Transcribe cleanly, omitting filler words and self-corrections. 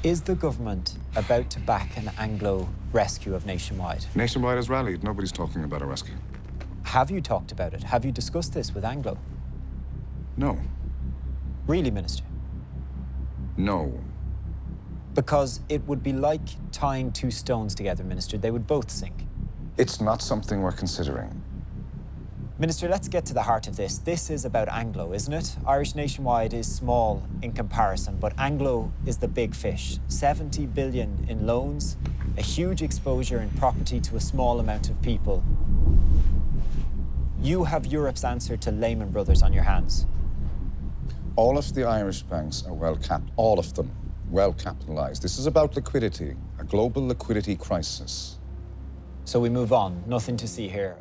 Is the government about to back an Anglo rescue of Nationwide? Nationwide has rallied. Nobody's talking about a rescue. Have you talked about it? Have you discussed this with Anglo? No. Really, Minister? No. Because it would be like tying two stones together, Minister. They would both sink. It's not something we're considering. Minister, let's get to the heart of this. This is about Anglo, isn't it? Irish Nationwide is small in comparison, but Anglo is the big fish. 70 billion in loans, a huge exposure in property to a small amount of people. You have Europe's answer to Lehman Brothers on your hands. All of the Irish banks are well capped, all of them well capitalized. This is about liquidity, a global liquidity crisis. So we move on. Nothing to see here.